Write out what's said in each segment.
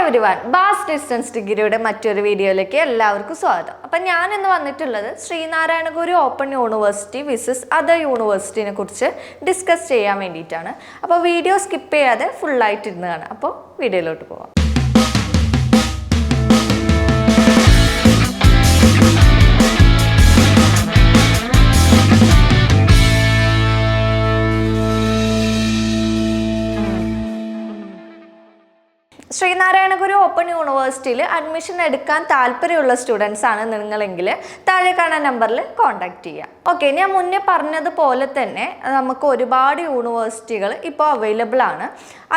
Everyone, bass distance ഡിഗ്രിയുടെ മറ്റൊരു വീഡിയോയിലേക്ക് എല്ലാവർക്കും സ്വാഗതം. അപ്പം ഞാൻ ഇന്ന് വന്നിട്ടുള്ളത് Sreenarayana Guru open university versus other യൂണിവേഴ്സിറ്റിനെ കുറിച്ച് ഡിസ്കസ് ചെയ്യാൻ വേണ്ടിയിട്ടാണ്. അപ്പോൾ വീഡിയോ സ്കിപ്പ് ചെയ്യാതെ ഫുള്ളായിട്ട് ഇരുന്ന് കാണാം. അപ്പോൾ വീഡിയോയിലോട്ട് പോവാം. ശ്രീനാരായണ ഗുരു ഓപ്പൺ യൂണിവേഴ്സിറ്റിയിൽ അഡ്മിഷൻ എടുക്കാൻ താല്പര്യമുള്ള സ്റ്റുഡൻസ് ആണ് നിങ്ങളെങ്കിൽ താഴെ കാണാൻ നമ്പറിൽ കോൺടാക്ട് ചെയ്യാം. ഓക്കെ, ഞാൻ മുന്നേ പറഞ്ഞതുപോലെ തന്നെ നമുക്ക് ഒരുപാട് യൂണിവേഴ്സിറ്റികൾ ഇപ്പോൾ അവൈലബിൾ ആണ്.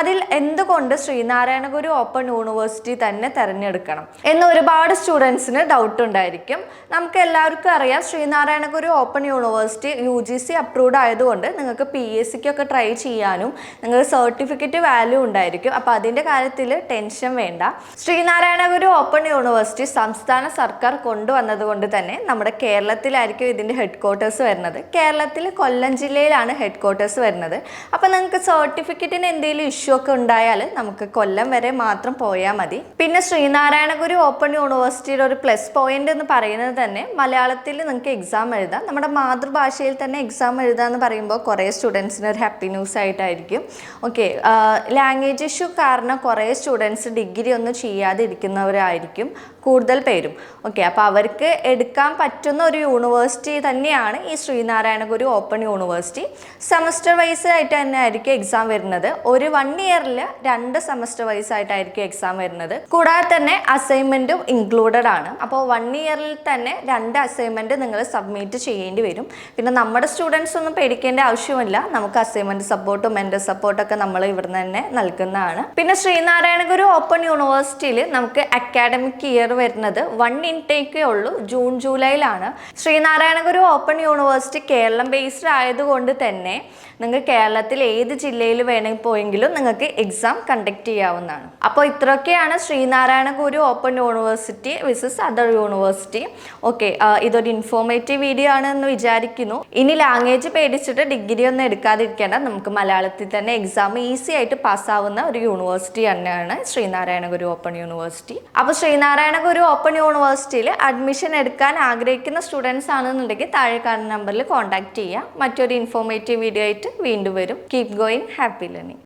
അതിൽ എന്തുകൊണ്ട് ശ്രീനാരായണ ഗുരു ഓപ്പൺ യൂണിവേഴ്സിറ്റി തന്നെ തിരഞ്ഞെടുക്കണം എന്ന് ഒരുപാട് സ്റ്റുഡൻസിന് ഡൗട്ട് ഉണ്ടായിരിക്കും. നമുക്ക് എല്ലാവർക്കും അറിയാം, Sreenarayana Guru open university UGC approved ആയതുകൊണ്ട് നിങ്ങൾക്ക് PSCക്കൊക്കെ ട്രൈ ചെയ്യാനും നിങ്ങൾക്ക് സർട്ടിഫിക്കറ്റ് വാല്യൂ ഉണ്ടായിരിക്കും. അപ്പോൾ അതിൻ്റെ കാര്യത്തിൽ ടെൻഷൻ വേണ്ട. ശ്രീനാരായണ ഗുരു ഓപ്പൺ യൂണിവേഴ്സിറ്റി സംസ്ഥാന സർക്കാർ കൊണ്ടുവന്നത് കൊണ്ട് തന്നെ നമ്മുടെ കേരളത്തിലായിരിക്കും ഇതിൻ്റെ ഹെഡ് ക്വാർട്ടേഴ്സ് വരുന്നത്. കേരളത്തിൽ കൊല്ലം ജില്ലയിലാണ് ഹെഡ് ക്വാർട്ടേഴ്സ് വരുന്നത്. അപ്പോൾ നിങ്ങൾക്ക് സർട്ടിഫിക്കറ്റിന് എന്തെങ്കിലും ഇഷ്യൂ ഒക്കെ ഉണ്ടായാൽ നമുക്ക് കൊല്ലം വരെ മാത്രം പോയാൽ മതി. പിന്നെ ശ്രീനാരായണ ഗുരു ഓപ്പൺ യൂണിവേഴ്സിറ്റിയുടെ ഒരു പ്ലസ് പോയിന്റ് എന്ന് പറയുന്നത് തന്നെ മലയാളത്തിൽ നിങ്ങൾക്ക് എക്സാം എഴുതാം. നമ്മുടെ മാതൃഭാഷയിൽ തന്നെ എക്സാം എഴുതാം എന്ന് പറയുമ്പോൾ കുറേ സ്റ്റുഡൻസിന് ഒരു ഹാപ്പി ന്യൂസ് ആയിട്ടായിരിക്കും. ഓക്കെ, ലാംഗ്വേജ് ഇഷ്യൂ കാരണം കുറേ സ്റ്റുഡൻസ് ഡിഗ്രി ഒന്നും ചെയ്യാതെ ഇരിക്കുന്നവരായിരിക്കും കൂടുതൽ പേരും. ഓക്കെ, അപ്പോൾ അവർക്ക് എടുക്കാൻ പറ്റുന്ന ഒരു യൂണിവേഴ്സിറ്റി തന്നെയാണ് ഈ Sreenarayana Guru open university. Semester wise ആയിട്ട് തന്നെ ആയിരിക്കും എക്സാം വരുന്നത്. ഒരു 1 ഇയറിൽ 2 സെമസ്റ്റർ വൈസ് ആയിട്ടായിരിക്കും എക്സാം വരുന്നത്. കൂടാതെ തന്നെ അസൈൻമെൻറ്റും ഇൻക്ലൂഡഡ് ആണ്. അപ്പോൾ 1 ഇയറിൽ തന്നെ 2 അസൈൻമെൻറ്റ് നിങ്ങൾ സബ്മിറ്റ് ചെയ്യേണ്ടി വരും. പിന്നെ നമ്മുടെ സ്റ്റുഡൻസ് ഒന്നും പേടിക്കേണ്ട ആവശ്യമില്ല. നമുക്ക് അസൈൻമെൻറ്റ് സപ്പോർട്ടും മെൻ്റർ സപ്പോർട്ടൊക്കെ നമ്മൾ ഇവിടുന്ന് തന്നെ നൽകുന്നതാണ്. പിന്നെ ശ്രീനാരായണ ഗുരു ഓപ്പൺ യൂണിവേഴ്സിറ്റിയിൽ നമുക്ക് അക്കാഡമിക് ഇയർ വരുന്നത് 1 ഇൻടേക്കേ ഉള്ളൂ, June ജൂലൈയിലാണ്. Sreenarayana Guru open university Keralam based ആയതുകൊണ്ട് തന്നെ നിങ്ങൾക്ക് കേരളത്തിൽ ഏത് ജില്ലയിൽ വേണമെങ്കിൽ പോയെങ്കിലും നിങ്ങൾക്ക് എക്സാം കണ്ടക്ട് ചെയ്യാവുന്നതാണ്. അപ്പോൾ ഇത്രയൊക്കെയാണ് Sree Narayana Guru open university versus other university. Okay, ഇതൊരു ഇൻഫോർമേറ്റീവ് വീഡിയോ ആണെന്ന് വിചാരിക്കുന്നു. ഇനി ലാംഗ്വേജ് പേടിച്ചിട്ട് ഡിഗ്രി ഒന്നും എടുക്കാതിരിക്കേണ്ട. നമുക്ക് മലയാളത്തിൽ തന്നെ എക്സാം ഈസി ആയിട്ട് പാസ്സാവുന്ന ഒരു യൂണിവേഴ്സിറ്റി തന്നെയാണ് ശ്രീനാരായണ ഗുരു ഓപ്പൺ യൂണിവേഴ്സിറ്റി. അപ്പോൾ ശ്രീനാരായണ ഗുരു ഓപ്പൺ യൂണിവേഴ്സിറ്റിയിൽ അഡ്മിഷൻ എടുക്കാൻ ആഗ്രഹിക്കുന്ന സ്റ്റുഡൻസ് ആണെന്നുണ്ടെങ്കിൽ താഴെ കാണുന്ന നമ്പറിൽ കോൺടാക്ട് ചെയ്യാം. മറ്റൊരു ഇൻഫോർമേറ്റീവ് വീഡിയോ ആയിട്ട് വീണ്ടും വരും. Keep going, happy learning.